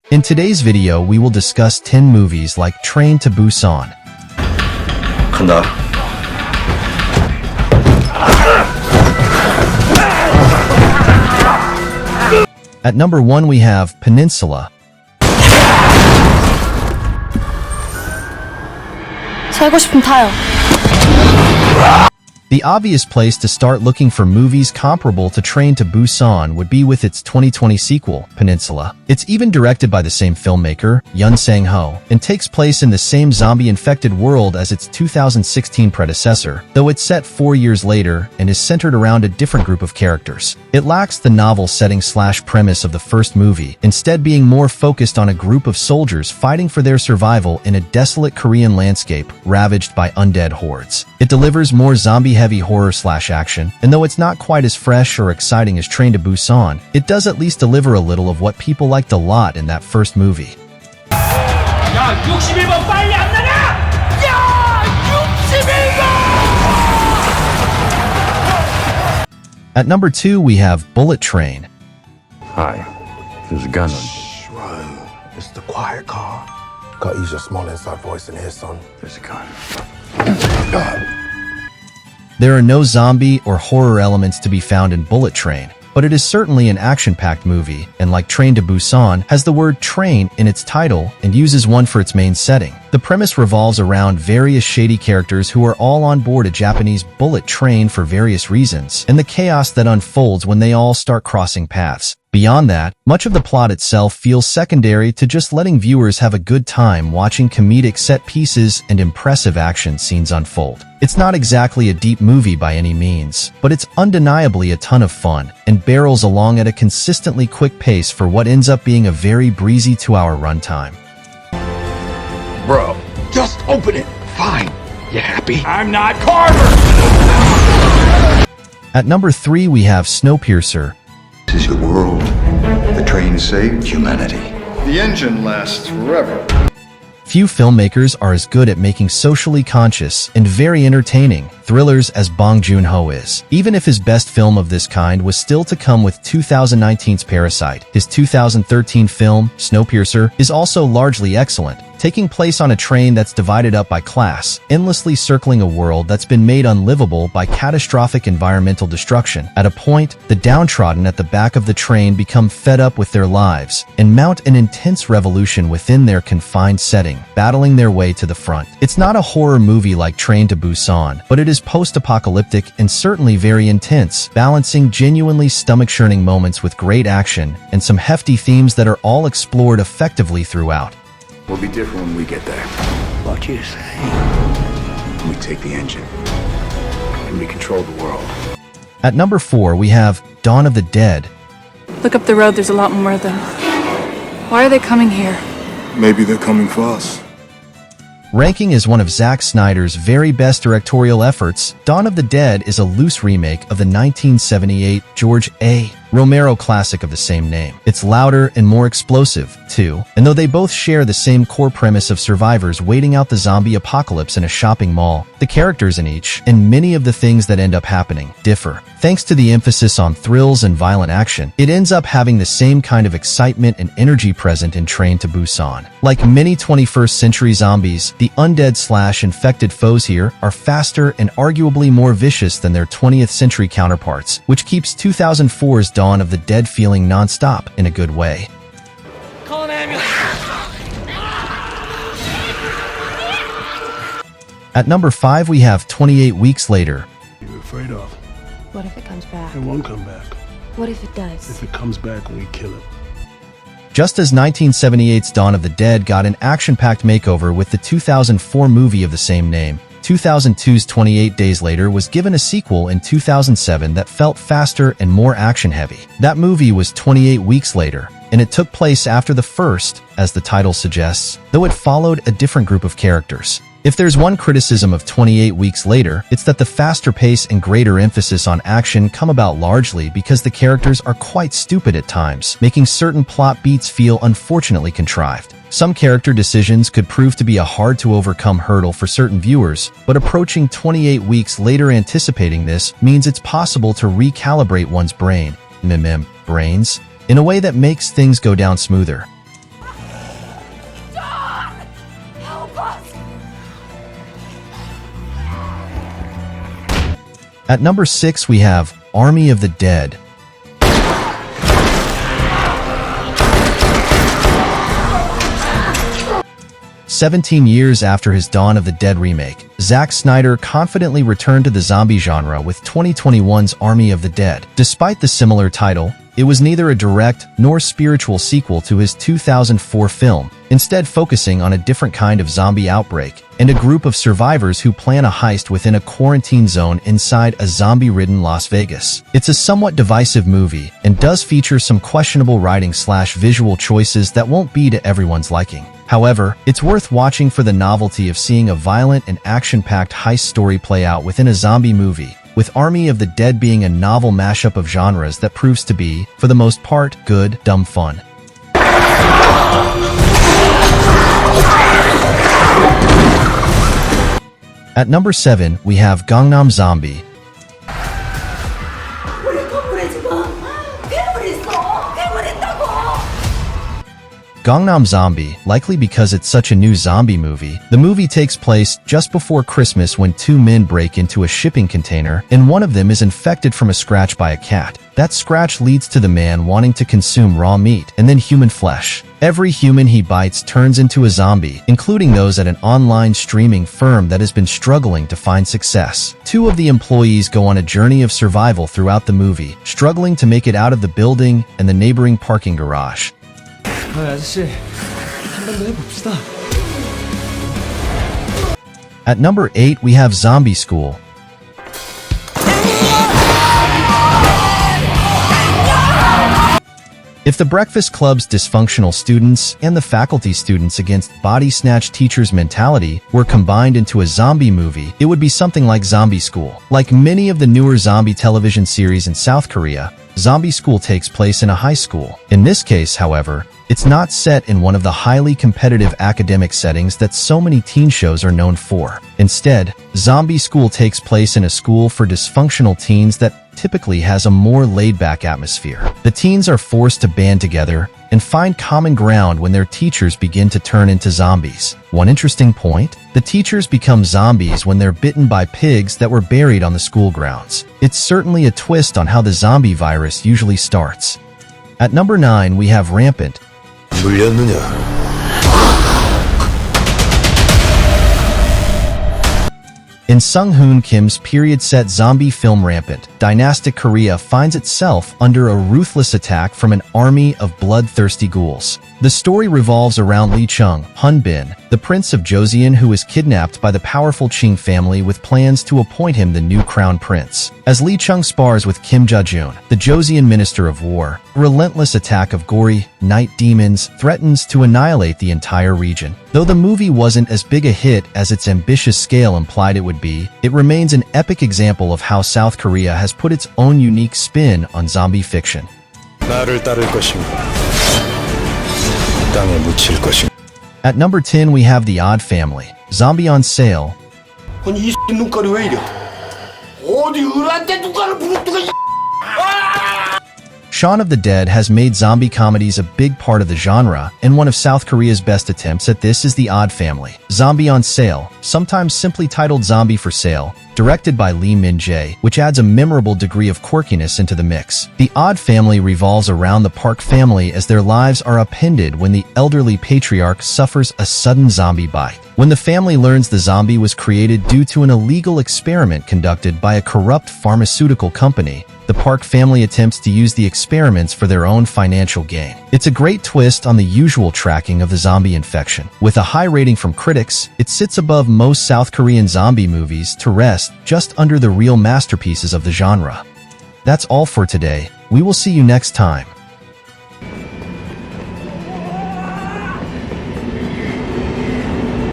In today's video, we will discuss 10 movies like Train to Busan. 간다. At number 1 we have Peninsula. 살고 싶으면 타요. The obvious place to start looking for movies comparable to Train to Busan would be with its 2020 sequel, Peninsula. It's even directed by the same filmmaker, Yun Sang-ho, and takes place in the same zombie-infected world as its 2016 predecessor, though it's set 4 years later and is centered around a different group of characters. It lacks the novel setting/premise of the first movie, instead being more focused on a group of soldiers fighting for their survival in a desolate Korean landscape ravaged by undead hordes. It delivers more zombie-heavy horror/action, and though it's not quite as fresh or exciting as Train to Busan, it does at least deliver a little of what people liked a lot in that first movie. 야, 61번 빨리 안 나가! 야, 61번! At number 2 we have Bullet Train. Hi, there's a gun on. Bro, it's the quiet car. Gotta use your small inside voice in here, son. There's a gun. There are no zombie or horror elements to be found in Bullet Train, but it is certainly an action-packed movie, and like Train to Busan, has the word train in its title and uses one for its main setting. The premise revolves around various shady characters who are all on board a Japanese bullet train for various reasons, and the chaos that unfolds when they all start crossing paths. Beyond that, much of the plot itself feels secondary to just letting viewers have a good time watching comedic set pieces and impressive action scenes unfold. It's not exactly a deep movie by any means, but it's undeniably a ton of fun and barrels along at a consistently quick pace for what ends up being a very breezy 2-hour runtime. Bro, just open it. Fine. You happy? I'm not Carver! At number 3 we have Snowpiercer. This is the world. The train saved humanity. The engine lasts forever. Few filmmakers are as good at making socially conscious and very entertaining thrillers as Bong Joon-ho is. Even if his best film of this kind was still to come with 2019's Parasite, his 2013 film, Snowpiercer, is also largely excellent, taking place on a train that's divided up by class, endlessly circling a world that's been made unlivable by catastrophic environmental destruction. At a point, the downtrodden at the back of the train become fed up with their lives and mount an intense revolution within their confined setting, battling their way to the front. It's not a horror movie like Train to Busan, but it is post-apocalyptic and certainly very intense, balancing genuinely stomach-churning moments with great action and some hefty themes that are all explored effectively throughout. We'll be different when we get there. What you say? We take the engine. And we control the world. At number 4 we have Dawn of the Dead. Look up the road, there's a lot more of them. Why are they coming here? Maybe they're coming for us. Ranking as one of Zack Snyder's very best directorial efforts, Dawn of the Dead is a loose remake of the 1978 George A. Romero classic of the same name. It's louder and more explosive, too, and though they both share the same core premise of survivors waiting out the zombie apocalypse in a shopping mall, the characters in each, and many of the things that end up happening, differ. Thanks to the emphasis on thrills and violent action, it ends up having the same kind of excitement and energy present in Train to Busan. Like many 21st century zombies, the undead/infected foes here are faster and arguably more vicious than their 20th century counterparts, which keeps 2004's Dawn of the Dead feeling non-stop in a good way. Call an ambulance! At number 5 we have 28 Weeks Later. You're afraid of. What if it comes back? It won't come back. What if it does? If it comes back, we kill it. Just as 1978's Dawn of the Dead got an action-packed makeover with the 2004 movie of the same name, 2002's 28 Days Later was given a sequel in 2007 that felt faster and more action-heavy. That movie was 28 Weeks Later, and it took place after the first, as the title suggests, though it followed a different group of characters. If there's one criticism of 28 Weeks Later, it's that the faster pace and greater emphasis on action come about largely because the characters are quite stupid at times, making certain plot beats feel unfortunately contrived. Some character decisions could prove to be a hard-to-overcome hurdle for certain viewers, but approaching 28 weeks later anticipating this means it's possible to recalibrate one's brains, in a way that makes things go down smoother. At number 6, we have Army of the Dead. "17 years after his Dawn of the Dead remake, Zack Snyder confidently returned to the zombie genre with 2021's Army of the Dead. Despite the similar title, it was neither a direct nor spiritual sequel to his 2004 film, instead focusing on a different kind of zombie outbreak and a group of survivors who plan a heist within a quarantine zone inside a zombie-ridden Las Vegas. It's a somewhat divisive movie and does feature some questionable writing/visual choices that won't be to everyone's liking. However, it's worth watching for the novelty of seeing a violent and action-packed heist story play out within a zombie movie, with Army of the Dead being a novel mashup of genres that proves to be, for the most part, good, dumb fun. At number 7, we have Gangnam Zombie. Gangnam Zombie, likely because it's such a new zombie movie. The movie takes place just before Christmas when two men break into a shipping container and one of them is infected from a scratch by a cat. That scratch leads to the man wanting to consume raw meat and then human flesh. Every human he bites turns into a zombie, including those at an online streaming firm that has been struggling to find success. Two of the employees go on a journey of survival throughout the movie, struggling to make it out of the building and the neighboring parking garage. At number 8, we have Zombie School. If The Breakfast Club's dysfunctional students and the faculty students against body snatch teachers' mentality were combined into a zombie movie, it would be something like Zombie School. Like many of the newer zombie television series in South Korea, Zombie School takes place in a high school. In this case, however, it's not set in one of the highly competitive academic settings that so many teen shows are known for. Instead, Zombie School takes place in a school for dysfunctional teens that typically has a more laid-back atmosphere. The teens are forced to band together and find common ground when their teachers begin to turn into zombies. One interesting point, the teachers become zombies when they're bitten by pigs that were buried on the school grounds. It's certainly a twist on how the zombie virus usually starts. At number 9, we have Rampant. In Sung-hoon Kim's period-set zombie film Rampant, dynastic Korea finds itself under a ruthless attack from an army of bloodthirsty ghouls. The story revolves around Lee Chung-hun-bin, the prince of Joseon who is kidnapped by the powerful Ching family with plans to appoint him the new crown prince. As Lee Chung spars with Kim Ja-joon, the Joseon Minister of War, a relentless attack of gory, night demons threatens to annihilate the entire region. Though the movie wasn't as big a hit as its ambitious scale implied it would be, it remains an epic example of how South Korea has put its own unique spin on zombie fiction. At number 10, we have The Odd Family, Zombie on Sale. 아니 이 눈깔이 왜 이래? 어디 을한테 눈깔을 부릅뜨고 Shaun of the Dead has made zombie comedies a big part of the genre, and one of South Korea's best attempts at this is The Odd Family, Zombie on Sale, sometimes simply titled Zombie for Sale, directed by Lee Min-jae, which adds a memorable degree of quirkiness into the mix. The Odd Family revolves around the Park family as their lives are upended when the elderly patriarch suffers a sudden zombie bite. When the family learns the zombie was created due to an illegal experiment conducted by a corrupt pharmaceutical company, the Park family attempts to use the experiments for their own financial gain. It's a great twist on the usual tracking of the zombie infection. With a high rating from critics, it sits above most South Korean zombie movies to rest just under the real masterpieces of the genre. That's all for today. We will see you next time.